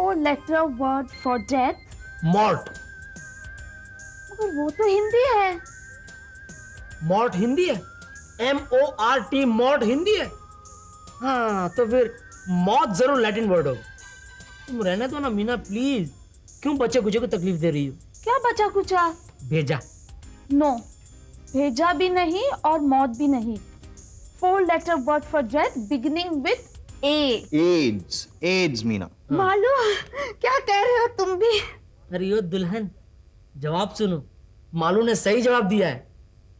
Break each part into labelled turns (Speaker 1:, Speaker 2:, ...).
Speaker 1: 4-letter word for death?
Speaker 2: मॉर्ट।
Speaker 1: मगर वो तो हिंदी है।
Speaker 2: मॉर्ट हिंदी है? MORT मॉर्ट हिंदी है? हाँ तो फिर मौत जरूर लैटिन वर्ड होगा। तुम रहने दो ना मीना प्लीज, क्यों बच्चे कुछ को तकलीफ दे रही हो?
Speaker 1: क्या बचा कुचा?
Speaker 2: भेजा।
Speaker 1: नो, भेजा भी नहीं और मौत भी नहीं। 4-letter word for death beginning with A.
Speaker 3: AIDS Meena.
Speaker 1: Malu, क्या कह रहे हो तुम भी?
Speaker 2: अरे यो दुल्हन, जवाब सुनो। मालू ने सही जवाब दिया है।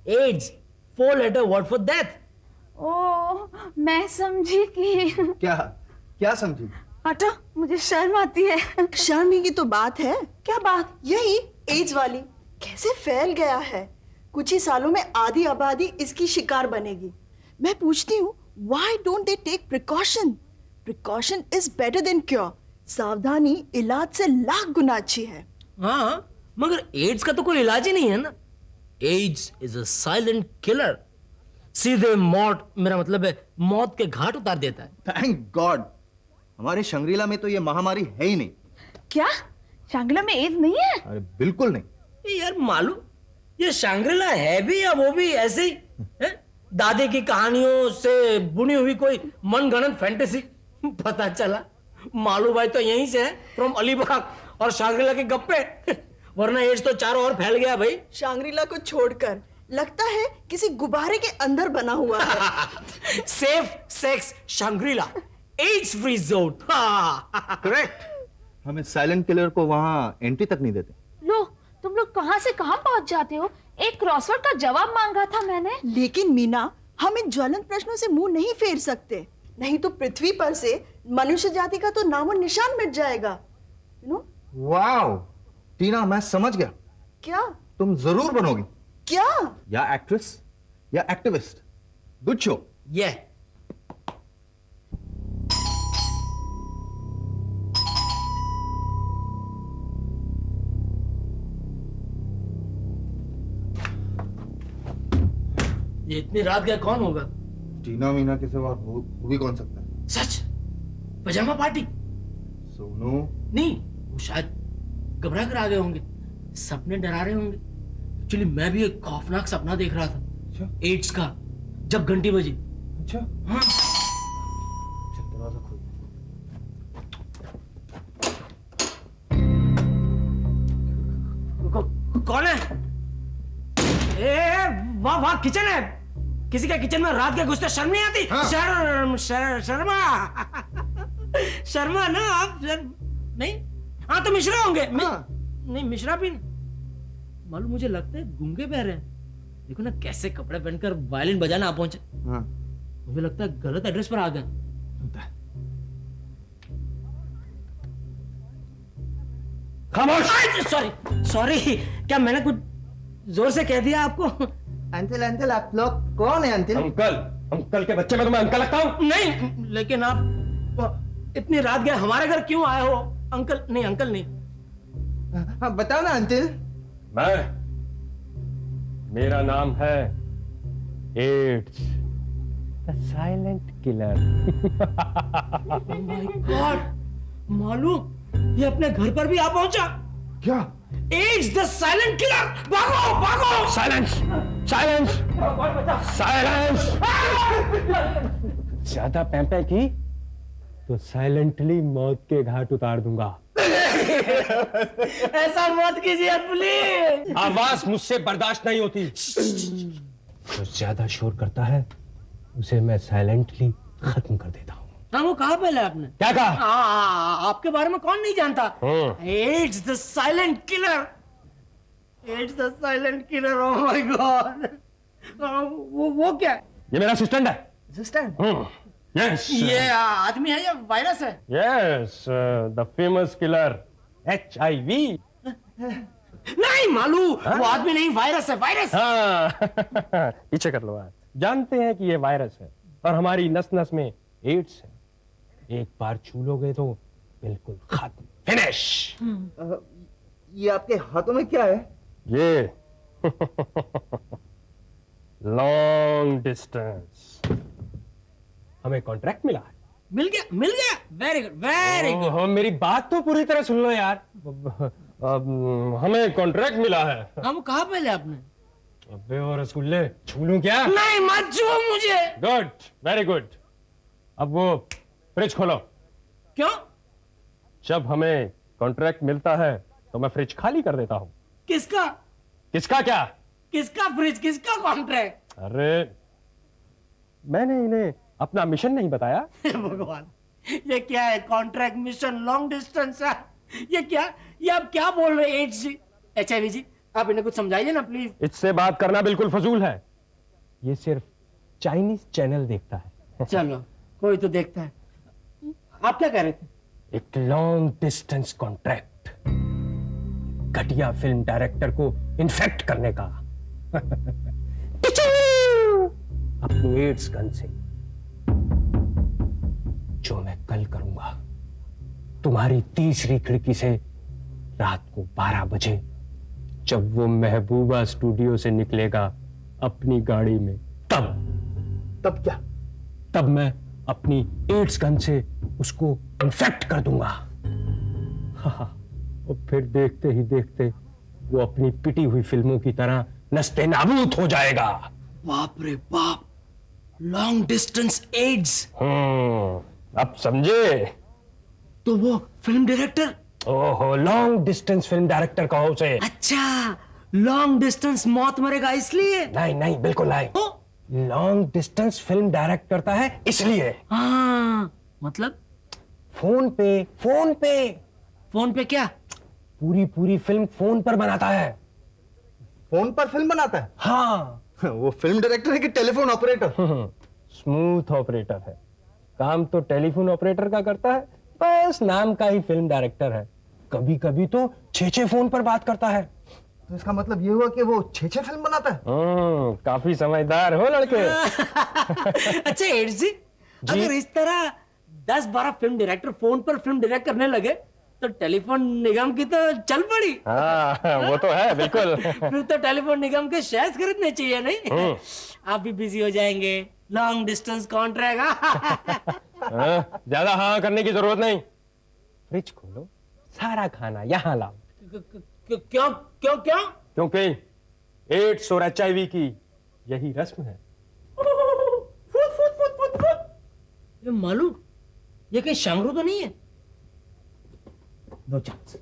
Speaker 2: AIDS 4-letter word for death।
Speaker 1: Oh, मैं समझी कि
Speaker 3: क्या क्या समझी?
Speaker 1: हटो, मुझे शर्म आती है।
Speaker 4: शर्म की तो बात है।
Speaker 1: क्या बात?
Speaker 4: यही एड्स वाली कैसे फैल गया है। कुछ ही सालों में आधी आबादी इसकी शिकार बनेगी। मैं पूछती हूँ, why don't they take precaution? Precaution is better than cure. सावधानी इलाज से लाख गुना अच्छी है।
Speaker 2: हाँ मगर एड्स का तो कोई इलाज ही नहीं है ना। AIDS is a silent killer. सीधे मौत, मेरा मतलब है मौत के घाट उतार देता है।
Speaker 3: थैंक गॉड, हमारे शंग्रीला में तो ये महामारी है ही नहीं।
Speaker 1: क्या शांगला में एड्स नहीं है?
Speaker 3: अरे बिल्कुल नहीं।
Speaker 2: ये यार मालूम, ये शांग्रीला है भी या वो भी ऐसे ही है? दादी की कहानियों से बुनी हुई कोई मनगढ़ंत फैंटेसी। पता चला मालू भाई तो यहीं से है, फ्रॉम अलीबाग, और शांग्रीला के गप्पे। वरना एड्स तो चारों ओर फैल गया भाई।
Speaker 4: शांग्रीला को छोड़कर लगता है किसी गुब्बारे के अंदर बना हुआ है।
Speaker 2: Safe sex Shangrila, AIDS free zone.
Speaker 3: Correct. हमें साइलेंट किलर को वहां एंट्री तक नहीं देते।
Speaker 1: लो, तुम लोग कहां से कहां पहुंच जाते हो? एक क्रॉसवर्ड का जवाब मांगा था मैंने।
Speaker 4: लेकिन मीना, हम इन ज्वलंत प्रश्नों से मुंह नहीं फेर सकते, नहीं तो पृथ्वी पर से मनुष्य जाति का तो नामो निशान मिट जाएगा। You know?
Speaker 3: वाओ टीना, मैं समझ गया।
Speaker 4: क्या?
Speaker 3: तुम जरूर बनोगी,
Speaker 4: क्या?
Speaker 3: या एक्ट्रेस या एक्टिविस्ट। Good show.
Speaker 2: ये इतनी रात गया कौन होगा?
Speaker 3: टीना मीना के सिवा हो भी कौन सकता है?
Speaker 2: सच? पजामा पार्टी?
Speaker 3: सोनू।
Speaker 2: नहीं, वो शायद घबरा कर आ गए होंगे, सपने डरा रहे होंगे। एक्चुअली मैं भी एक खौफनाक सपना देख रहा था।
Speaker 3: अच्छा
Speaker 2: एड्स का, जब घंटी बजी।
Speaker 3: अच्छा।
Speaker 2: हाँ
Speaker 3: चल दरवाजा खोल।
Speaker 2: कौन है? ए वाह वाह, किचन है। किसी के किचन में रात के घुसते शर्म नहीं आती?
Speaker 3: हाँ।
Speaker 2: शर्मा शर्मा ना आप नहीं? हाँ तो मिश्रा होंगे।
Speaker 3: हाँ।
Speaker 2: नहीं मिश्रा भी नहीं। मालूम, मुझे लगता है गूंगे बह रहे हैं। देखो ना कैसे कपड़े पहनकर वायलिन बजाना आ पहुंचे।
Speaker 3: हाँ।
Speaker 2: मुझे लगता है गलत एड्रेस पर आ गए।
Speaker 3: खामोश।
Speaker 2: सॉरी सॉरी, क्या मैंने कुछ जोर से कह दिया आपको?
Speaker 3: अंकल अंकल, आप लोग कौन है अंकल?
Speaker 5: अंकल? अंकल के बच्चे में तो मैं अंकल लगता हूँ?
Speaker 2: नहीं, लेकिन आप इतनी रात गए हमारे घर क्यों आए हो? अंकल नहीं, अंकल नहीं।
Speaker 3: हाँ बताओ ना अंकल।
Speaker 5: मेरा नाम है AIDS, the silent killer.
Speaker 2: Oh my god, मालूम ये अपने घर पर भी आ पहुंचा।
Speaker 3: क्या?
Speaker 2: AIDS the silent killer! भागो भागो!
Speaker 5: Silence silence silence. ज्यादा पैंपै की तो साइलेंटली मौत के घाट उतार दूंगा।
Speaker 2: ऐसा मत कीजिए प्लीज।
Speaker 5: आवाज मुझसे बर्दाश्त नहीं होती। जो ज्यादा शोर करता है उसे मैं साइलेंटली खत्म कर देता हूँ।
Speaker 2: हाँ, वो कहा पहले आपने?
Speaker 5: क्या कहा?
Speaker 2: आपके बारे में कौन नहीं जानता? AIDS the silent killer, AIDS the silent killer. Oh my god. वो क्या है?
Speaker 5: ये मेरा असिस्टेंट है।
Speaker 3: असिस्टेंट?
Speaker 5: यस
Speaker 2: ये आदमी है या वायरस है?
Speaker 5: Yes, the famous killer HIV।
Speaker 2: नहीं मालू, वो आदमी नहीं, वायरस है, वायरस।
Speaker 5: हाँ पीछे कर लो आप। जानते हैं कि ये वायरस है और हमारी नस नस में एड्स है। एक बार छू लोगे तो बिल्कुल खत्म, फिनिश।
Speaker 3: ये आपके हाथों में क्या है?
Speaker 5: ये लॉन्ग डिस्टेंस, हमें कॉन्ट्रैक्ट मिला है।
Speaker 2: मिल गया, मिल गया। Very good very good.
Speaker 5: ओहो, मेरी बात तो पूरी तरह सुन लो यार। हमें कॉन्ट्रैक्ट मिला है।
Speaker 2: हम कहा पहले आपने?
Speaker 5: अबे और रसगुल्ले छू लूं क्या?
Speaker 2: नहीं मत छुओ मुझे।
Speaker 5: Good, very good. अब वो फ्रिज खोलो।
Speaker 2: क्यों?
Speaker 5: जब हमें कॉन्ट्रैक्ट मिलता है तो मैं फ्रिज खाली कर देता हूँ।
Speaker 2: किसका?
Speaker 5: किसका क्या?
Speaker 2: किसका फ्रिज, किसका कॉन्ट्रैक्ट?
Speaker 5: अरे मैंने इन्हें अपना मिशन नहीं बताया।
Speaker 2: भगवान, ये क्या है? कॉन्ट्रैक्ट, मिशन, लॉन्ग डिस्टेंस है? ये क्या, ये आप क्या बोल रहे हैं? एच जी, HIV जी, आप इन्हें कुछ समझाइए ना प्लीज।
Speaker 5: इससे बात करना बिल्कुल फजूल है। ये सिर्फ चाइनीज चैनल देखता है।
Speaker 2: चलो, कोई तो देखता है। आप क्या कह रहे थे?
Speaker 5: एक लॉन्ग डिस्टेंस कॉन्ट्रैक्ट, घटिया फिल्म डायरेक्टर को इन्फेक्ट करने का। अपनी एड्स गन से, जो मैं कल करूंगा तुम्हारी तीसरी खिड़की से रात को 12 बजे, जब वो महबूबा स्टूडियो से निकलेगा अपनी गाड़ी में, तब
Speaker 3: क्या?
Speaker 5: तब मैं अपनी एड्स गन से उसको इन्फेक्ट कर दूंगा। और फिर देखते ही देखते वो अपनी पिटी हुई फिल्मों की तरह नस्ते नाबूद हो जाएगा।
Speaker 2: बाप रे बाप, लॉन्ग डिस्टेंस एड्स।
Speaker 5: अब समझे?
Speaker 2: तो वो फिल्म डायरेक्टर?
Speaker 5: ओहो, लॉन्ग डिस्टेंस फिल्म डायरेक्टर कहो उसे।
Speaker 2: अच्छा, लॉन्ग डिस्टेंस मौत मरेगा इसलिए?
Speaker 5: नहीं नहीं, बिल्कुल नहीं। लॉन्ग डिस्टेंस फिल्म डायरेक्ट करता है इसलिए।
Speaker 2: हाँ, मतलब?
Speaker 5: फोन पे क्या? पूरी फिल्म फोन पर बनाता है।
Speaker 3: फोन पर फिल्म बनाता है?
Speaker 5: हाँ।
Speaker 3: वो फिल्म डायरेक्टर है कि टेलीफोन ऑपरेटर?
Speaker 5: स्मूथ ऑपरेटर है। काम तो टेलीफोन ऑपरेटर का करता है, बस नाम का ही फिल्म डायरेक्टर है। कभी कभी तो 6 फोन पर बात करता है।
Speaker 3: तो इसका मतलब ये हुआ कि वो 6 फिल्म बनाता है?
Speaker 5: काफी समझदार हो लड़के।
Speaker 2: अच्छा एड्स जी, अगर इस तरह 10-12 फिल्म डायरेक्टर फोन पर फिल्म डायरेक्ट करने लगे तो टेलीफोन निगम की तो चल पड़ी।
Speaker 5: हाँ, वो तो है बिल्कुल।
Speaker 2: फिर तो टेलीफोन निगम के शेयर्स खरीदने चाहिए, नहीं? आप भी बिजी हो जाएंगे। Long distance contract.
Speaker 5: ज्यादा हाँ करने की जरूरत नहीं। फ्रिज खोलो, सारा खाना यहाँ लाओ।
Speaker 2: क्यों क्यों क्यों?
Speaker 5: क्योंकि एड्स और HIV की यही रस्म है।
Speaker 2: ये मालूम, ये कहीं शांगरू तो नहीं है? No chance.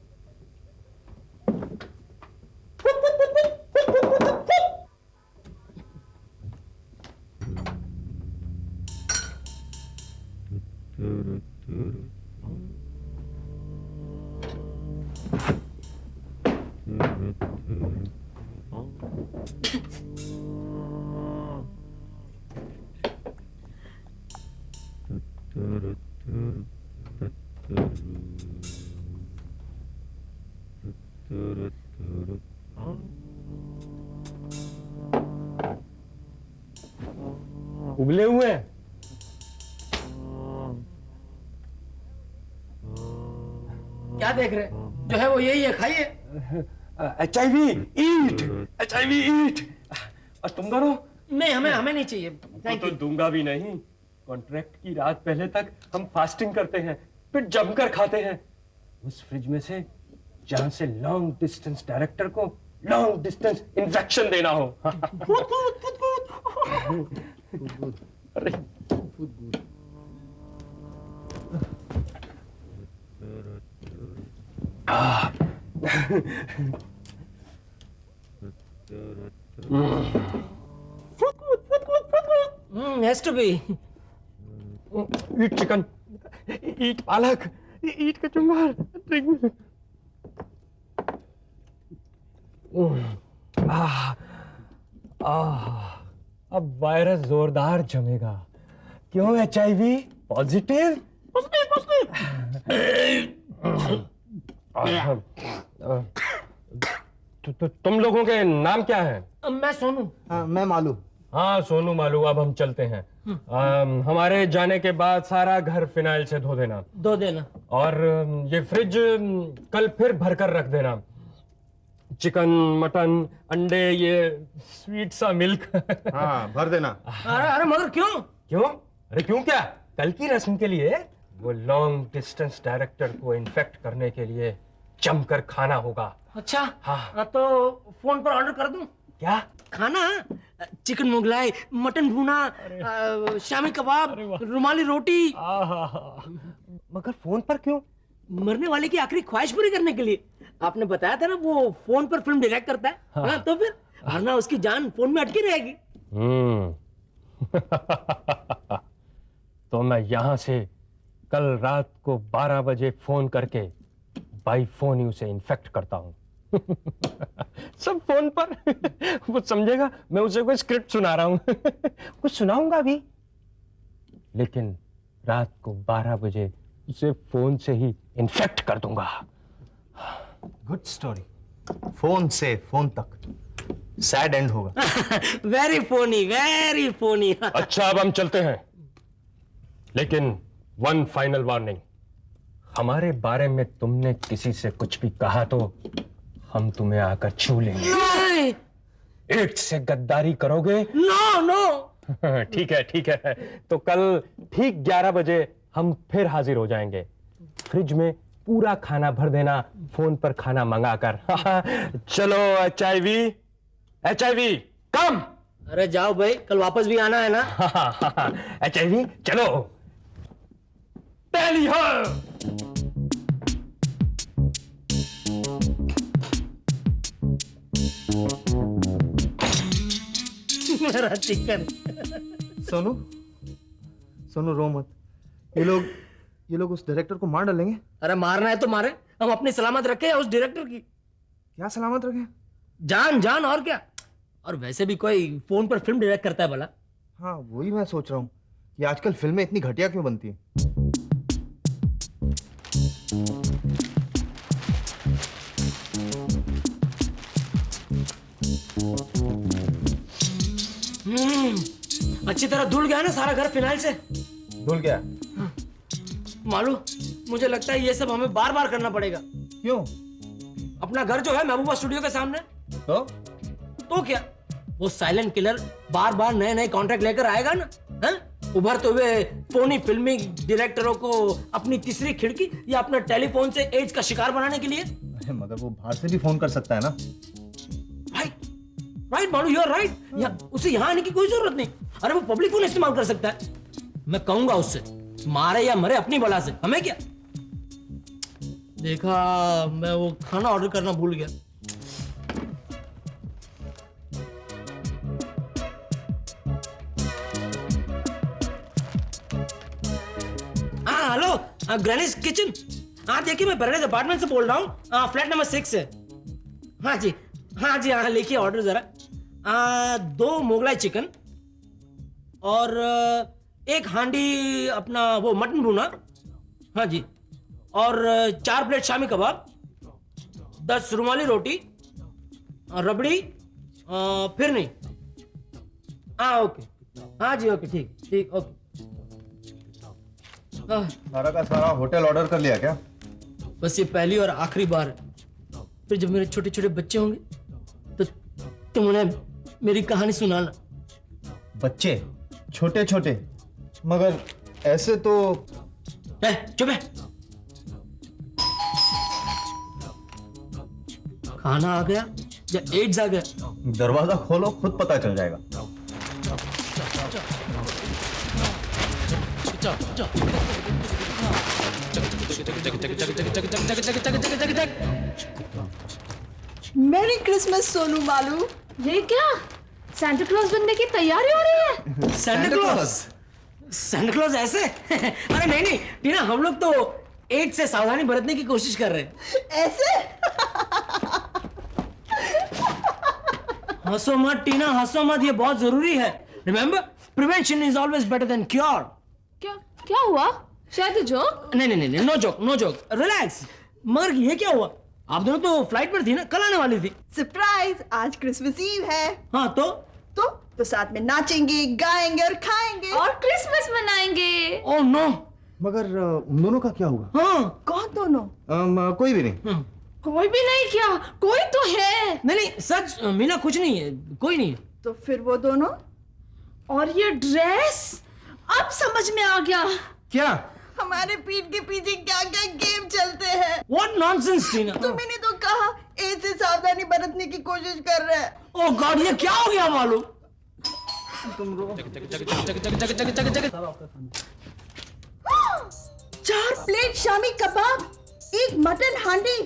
Speaker 5: उबले हुए हैं।
Speaker 2: क्या देख रहे? जो है वो यही है, खाइए।
Speaker 5: HIV ईट, HIV ईट। और तुम दोनों?
Speaker 2: नहीं, हमें नहीं चाहिए, थैंक
Speaker 5: तो
Speaker 2: यू।
Speaker 5: दूंगा भी नहीं। कॉन्ट्रैक्ट की रात पहले तक हम फास्टिंग करते हैं, फिर जमकर खाते हैं उस फ्रिज में से जहां से लॉन्ग डिस्टेंस डायरेक्टर को लॉन्ग डिस्टेंस इंजेक्शन देना हो। अरे
Speaker 2: Has to be.
Speaker 5: Eat chicken, eat palak, eat kachumber, drink. अब वायरस जोरदार जमेगा। क्यों HIV पॉजिटिव? तुम लोगों के नाम क्या है?
Speaker 2: मैं सोनू।
Speaker 3: मैं मालू।
Speaker 5: हाँ सोनू मालू, अब हम चलते हैं। हमारे जाने के बाद सारा घर फिनाइल से धो देना।
Speaker 2: दो देना।
Speaker 5: और ये फ्रिज कल फिर भरकर रख देना। चिकन, मटन, अंडे, ये स्वीट सा मिल्क।
Speaker 3: हाँ, भर देना।
Speaker 2: अरे मगर क्यों?
Speaker 5: क्यों? अरे क्यों क्या? कल की रस्म के लिए। वो लॉन्ग डिस्टेंस डायरेक्टर को इन्फेक्ट करने के लिए जमकर खाना होगा।
Speaker 2: अच्छा
Speaker 5: हाँ।
Speaker 2: तो फोन पर ऑर्डर कर दूं
Speaker 5: क्या?
Speaker 2: खाना? चिकन मुगलाई, मटन भुना, शामी कबाब, रुमाली रोटी।
Speaker 5: मगर फोन पर क्यों?
Speaker 2: मरने वाले की आखिरी ख्वाहिश पूरी करने के लिए। आपने बताया था ना वो फोन पर फिल्म डायरेक्ट करता है। हाँ, तो फिर वरना उसकी जान फोन में अटकी रहेगी।
Speaker 5: तो मैं यहां से कल रात को 12 बजे फोन करके बाई फोन ही उसे इन्फेक्ट करता हूं। सब फोन पर। वो समझेगा मैं उसे कोई स्क्रिप्ट सुना रहा हूं। कुछ सुनाऊंगा भी, लेकिन रात को 12 बजे उसे फोन से ही इन्फेक्ट कर दूंगा।
Speaker 3: Good story. फोन से फोन तक सैड एंड होगा।
Speaker 2: Very Fani, very Fani.
Speaker 5: अच्छा, अब हम चलते हैं, लेकिन वन फाइनल वार्निंग। हमारे बारे में तुमने किसी से कुछ भी कहा तो हम तुम्हें आकर छू लेंगे। एड्स से गद्दारी करोगे?
Speaker 2: No no.
Speaker 5: ठीक है। तो कल ठीक 11 बजे हम फिर हाजिर हो जाएंगे। फ्रिज में पूरा खाना भर देना, फोन पर खाना मंगाकर। चलो HIV कम।
Speaker 2: अरे जाओ भाई, कल वापस भी आना है ना।
Speaker 5: HIV चलो। टैली हो।
Speaker 2: मेरा चिकन।
Speaker 3: सोनू रो मत। ये लोग उस डायरेक्टर को मार डालेंगे।
Speaker 2: अरे मारना है तो मारे, हम अपनी सलामत रखे उस डायरेक्टर की।
Speaker 3: क्या सलामत रखें?
Speaker 2: जान और क्या। और वैसे भी कोई फोन पर फिल्म डायरेक्ट करता है भला?
Speaker 3: हाँ, वही मैं सोच रहा हूँ कि आजकल फिल्में इतनी घटिया क्यों बनती हैं।
Speaker 2: अच्छी तरह धुल गया ना सारा घर फिनाइल से।
Speaker 3: धुल गया?
Speaker 2: मालूम, मुझे लगता है ये सब हमें बार बार करना पड़ेगा।
Speaker 3: क्यों?
Speaker 2: अपना घर जो है महबूबा स्टूडियो के सामने। तो क्या, वो साइलेंट किलर बार बार नए नए कॉन्ट्रैक्ट लेकर आएगा ना, हैं? उभरते हुए फोनी फिल्मी डायरेक्टरों को अपनी तीसरी खिड़की या अपना टेलीफोन से एड्स का शिकार बनाने के लिए।
Speaker 3: अरे मगर वो बाहर से भी फोन कर सकता है ना।
Speaker 2: Right Malu, you are right. उसे यहाँ आने की कोई जरूरत नहीं। अरे वो पब्लिक फोन इस्तेमाल कर सकता है। मैं कहूंगा उससे, मारे या मरे अपनी बला से, हमें क्या। देखा, मैं वो खाना ऑर्डर करना भूल गया। हाँ हेलो, ग्रैनीज किचन। हाँ देखिए, मैं पैराडाइज अपार्टमेंट से बोल रहा हूँ, फ्लैट नंबर 6 से। हाँ जी, हाँ लिखिए ऑर्डर जरा। 2 मोगलाई चिकन और 1 हांडी अपना वो मटन भुना। हाँ जी, और 4 प्लेट शामी कबाब, 10 रुमाली रोटी, रबड़ी, फिर नहीं। हाँ ओके, हाँ जी ओके, ठीक ओके।
Speaker 3: सारा का सारा होटल ऑर्डर कर लिया क्या?
Speaker 2: बस ये पहली और आखिरी बार है। फिर जब मेरे छोटे छोटे बच्चे होंगे तो तुम उन्हें मेरी कहानी सुनाना।
Speaker 3: बच्चे छोटे छोटे, मगर ऐसे तो।
Speaker 2: चुप है। खाना आ गया या एड्स आ गया?
Speaker 3: दरवाजा खोलो, खुद पता चल जाएगा।
Speaker 4: मेरी क्रिसमस सोनू मालू।
Speaker 1: ये क्या, सांता क्लॉज बनने की तैयारी हो रही है?
Speaker 2: सेंटा क्लॉज ऐसे? अरे नहीं टीना, हम लोग तो एड्स से सावधानी बरतने की कोशिश कर रहे हैं।
Speaker 4: ऐसे?
Speaker 2: हंसो मत टीना, हंसो मत, ये बहुत जरूरी है। Remember, prevention is always better than cure.
Speaker 1: क्या हुआ? शायद जोक?
Speaker 2: नहीं, नो जोक, रिलैक्स। मगर ये क्या हुआ? आप दोनों तो फ्लाइट पर थी ना, कल आने वाली थी।
Speaker 4: सरप्राइज, आज क्रिसमस ईव है।
Speaker 2: हाँ
Speaker 4: तो साथ में नाचेंगे, गाएंगे और खाएंगे
Speaker 1: और क्रिसमस मनाएंगे।
Speaker 2: Oh no.
Speaker 3: मगर उन दोनों का क्या होगा?
Speaker 2: हाँ,
Speaker 4: कौन दोनों?
Speaker 3: कोई भी नहीं।
Speaker 1: कोई भी नहीं? क्या कोई तो है।
Speaker 2: नहीं सच मीना, कुछ नहीं है, कोई नहीं है।
Speaker 4: तो फिर वो दोनों?
Speaker 1: और ये ड्रेस अब समझ में आ गया।
Speaker 3: क्या?
Speaker 4: हमारे पीठ के पीछे क्या क्या गेम चलते हैं।
Speaker 2: What nonsense, टीना?
Speaker 4: मैंने तो कहा एज से सावधानी बरतने की कोशिश कर रहे हैं।
Speaker 2: Oh God, ये क्या हो गया मालूम?
Speaker 4: 4 प्लेट शामी कबाब, 1 मटन हांडी,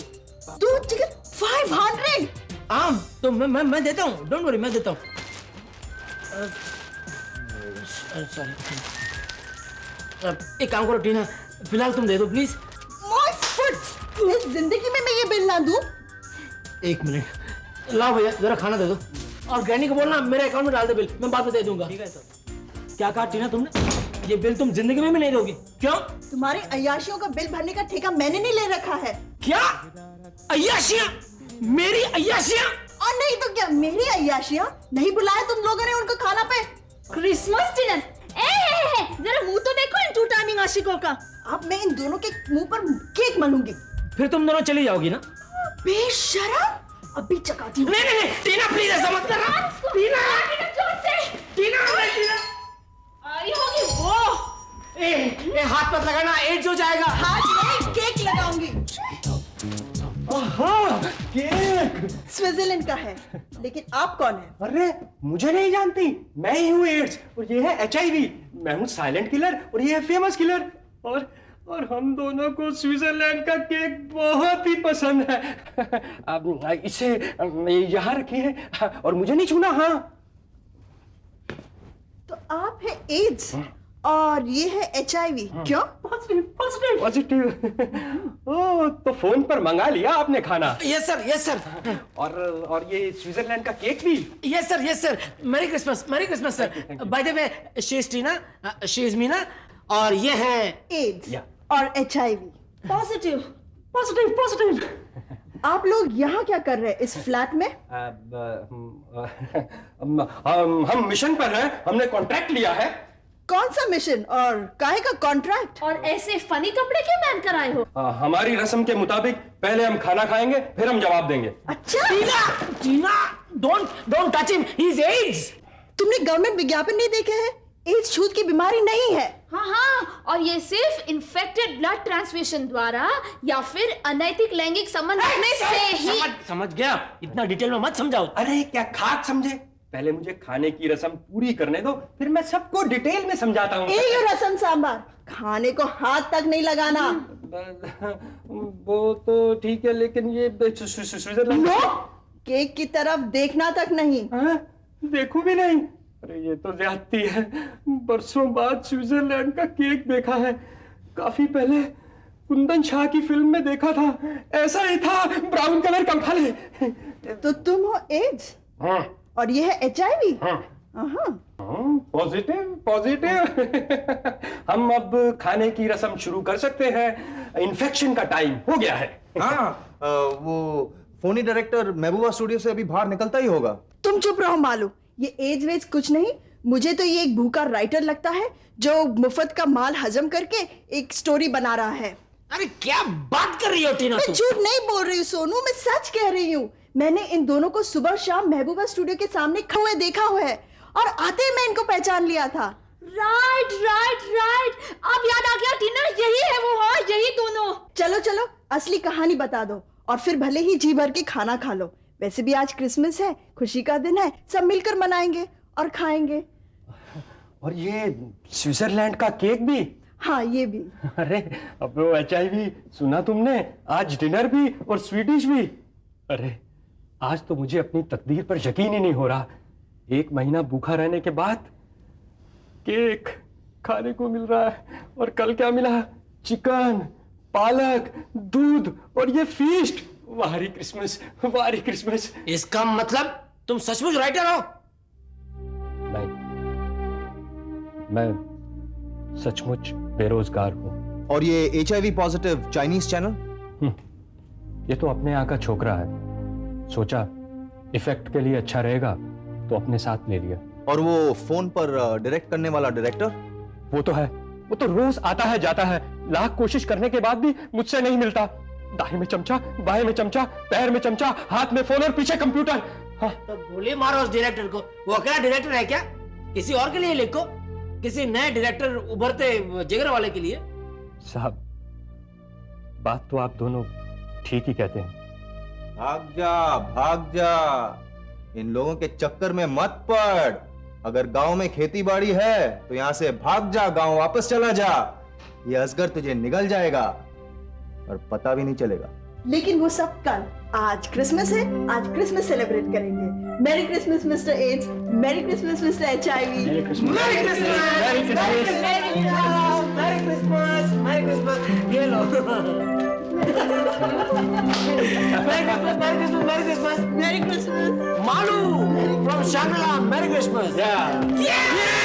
Speaker 4: 2 चिकन, 500।
Speaker 2: हाँ, तो मैं देता हूँ। Don't worry, मैं देता हूँ। Sorry. एक काम करो टीना, फिलहाल तुम दे दो प्लीज।
Speaker 4: My foot! इस जिंदगी में मैं ये बिल ना दूं।
Speaker 2: 1 मिनट, लाओ भैया जरा खाना दे दो, और ग्रैनी को बोलना मेरे अकाउंट में डाल दे बिल, मैं बाद में दे दूंगा। ठीक है सर। क्या कहा टीना तुमने? ये बिल तुम जिंदगी में भी नहीं दोगी? क्यों?
Speaker 4: तुम्हारे अय्याशियों का बिल भरने का ठेका मैंने नहीं ले रखा है।
Speaker 2: क्या? अय्याशियां? मेरी अय्याशियां?
Speaker 4: और नहीं तो क्या, मेरी अय्याशियां? नहीं बुलाया तुम लोगों ने उनको खाना पे?
Speaker 1: Christmas dinner. जरा मुंह तो देखो इन टू टाइमिंग आशिकों का।
Speaker 4: अब मैं इन दोनों के मुंह पर केक मलूंगी।
Speaker 2: फिर तुम दोनों चली जाओगी ना?
Speaker 4: बेशरम, अभी चकाती हूँ।
Speaker 2: नहीं, टीना प्लीज ऐसा मत करना। टीना, टीना, टीना।
Speaker 1: आई होगी वो।
Speaker 2: ए, हाथ मत लगाना, एड्स हो जाएगा।
Speaker 4: हाथ नहीं, केक लगाऊंगी।
Speaker 3: केक।
Speaker 5: स्विट्जरलैंड
Speaker 4: का है, लेकिन आप कौन है?
Speaker 5: अरे मुझे नहीं जानती, मैं ही हूँ एड्स और ये है HIV। मैं हूँ साइलेंट किलर और ये है फेमस किलर। और हम दोनों को स्विट्जरलैंड का केक बहुत ही पसंद है। अब इसे यहाँ रखिए और मुझे नहीं छूना। हाँ,
Speaker 4: तो आप है एड्स और ये है HIV। क्यों?
Speaker 5: पॉजिटिव। ओह, तो फोन पर मंगा लिया आपने खाना?
Speaker 2: Yes sir.
Speaker 5: और ये स्विट्जरलैंड का केक भी?
Speaker 2: Yes sir. Merry Christmas sir. By the way, she is Tina, she is Meena, और ये है
Speaker 4: एड्स और HIV।
Speaker 5: पॉजिटिव।
Speaker 4: आप लोग यहाँ क्या कर रहे हैं इस फ्लैट में?
Speaker 5: हम मिशन पर हैं, हमने कॉन्ट्रैक्ट लिया है।
Speaker 4: कौन सा मिशन और काहे का कॉन्ट्रैक्ट?
Speaker 1: और ऐसे फनी कपड़े क्यों पहन कर आए हो?
Speaker 5: हमारी रस्म के मुताबिक पहले हम खाना खाएंगे, फिर हम जवाब देंगे।
Speaker 4: अच्छा,
Speaker 2: टीना, don't touch him, he is AIDS।
Speaker 4: तुमने गवर्नमेंट विज्ञापन नहीं देखे हैं? एड्स छूत की बीमारी नहीं है।
Speaker 1: हाँ, और ये सिर्फ इन्फेक्टेड ब्लड ट्रांसफ्यूजन द्वारा या फिर अनैतिक लैंगिक संबंध रखने से ही।
Speaker 2: समझ गया, इतना डिटेल में मत समझाओ।
Speaker 5: अरे क्या खाक समझे, पहले मुझे खाने की रस्म पूरी करने दो, फिर मैं सबको डिटेल में समझाता हूँ।
Speaker 4: ये रसम सांबार, खाने को हाथ तक नहीं लगाना।
Speaker 5: वो तो ठीक है, लेकिन ये स्विट्जरलैंड
Speaker 4: केक की तरफ देखना तक नहीं।
Speaker 5: देखूं भी नहीं? अरे ये तो ज्यादती है। बरसों बाद स्विट्जरलैंड का केक देखा है। काफी पहले कुंदन शाह की फिल्म में देखा था, ऐसा ही था, ब्राउन कलर का। उठा ले।
Speaker 4: तो तुम हो एड्स और ये है HIV।
Speaker 5: पॉजिटिव। हम अब खाने की रस्म शुरू कर सकते हैं। इन्फेक्शन का टाइम हो गया है।
Speaker 3: हाँ, वो फोनी डायरेक्टर महबूबा स्टूडियो से अभी बाहर निकलता ही होगा।
Speaker 4: तुम चुप रहो मालू, ये एड्स वेड्स कुछ नहीं। मुझे तो ये एक भूखा राइटर लगता है जो मुफ्त का माल हजम करके एक स्टोरी बना रहा है।
Speaker 2: अरे क्या बात कर रही हो टीना
Speaker 4: मैं
Speaker 2: तुम?
Speaker 4: झूठ नहीं बोल रही हूँ सोनू, मैं सच कह रही हूँ। मैंने इन दोनों को सुबह शाम महबूबा स्टूडियो के सामने खड़े हुए देखा हुआ है और आते ही मैं इनको पहचान लिया था।
Speaker 1: राइट। अब याद आ गया टीना, यही है वो। हाँ, यही दोनों।
Speaker 4: चलो असली कहानी बता दो और फिर भले ही जी भर के खाना खा लो। वैसे भी आज क्रिसमस है, खुशी का दिन है, सब मिलकर मनाएंगे और खाएंगे।
Speaker 5: और ये स्विट्जरलैंड का केक भी?
Speaker 4: हाँ, ये भी।
Speaker 5: अरे अब वो HIV सुना तुमने? आज डिनर भी और स्वीडिश भी। अरे आज तो मुझे अपनी तकदीर पर यकीन ही नहीं हो रहा। 1 महीना भूखा रहने के बाद केक खाने को मिल रहा है, और कल क्या मिला? चिकन, पालक, दूध और ये फीस्ट। वारी क्रिसमस।
Speaker 2: इसका मतलब तुम सचमुच राइटर हो?
Speaker 5: नहीं, मैं सचमुच बेरोजगार हूँ।
Speaker 3: और ये HIV पॉजिटिव चाइनीज चैनल?
Speaker 5: ये तो अपने यहाँ का छोकरा है, सोचा इफेक्ट के लिए अच्छा रहेगा तो अपने साथ ले लिया।
Speaker 3: और वो फोन पर डायरेक्ट करने वाला डायरेक्टर?
Speaker 5: वो तो है, वो तो रोज आता है जाता है, लाख कोशिश करने के बाद भी मुझसे नहीं मिलता। दाएं में चमचा, बाएं में चमचा, पैर में चमचा, हाथ में फोन और पीछे कंप्यूटर। हाँ।
Speaker 2: तो गोली मारो उस डायरेक्टर को। वो अकेला डायरेक्टर है क्या? किसी और के लिए लिखो, किसी नए डायरेक्टर उभरते जिगर वाले के लिए।
Speaker 5: साहब, बात तो आप दोनों ठीक ही कहते हैं।
Speaker 3: भाग जा, भाग जा। इन लोगों के चक्कर में मत पड़। अगर गांव में खेती बाड़ी है तो यहां से भाग जा, गांव वापस चला जा। ये असगर तुझे निगल जाएगा और पता भी नहीं चलेगा।
Speaker 4: लेकिन वो सब कल। आज क्रिसमस है, आज क्रिसमस सेलिब्रेट करेंगे। Merry Christmas mister AIDS, merry Christmas mister HIV।
Speaker 2: Merry Christmas, merry Christmas, merry Christmas. ये लो। Merry Christmas, merry Christmas, merry Christmas,
Speaker 4: merry Christmas.
Speaker 2: Malu from Shangla, merry Christmas. Yeah.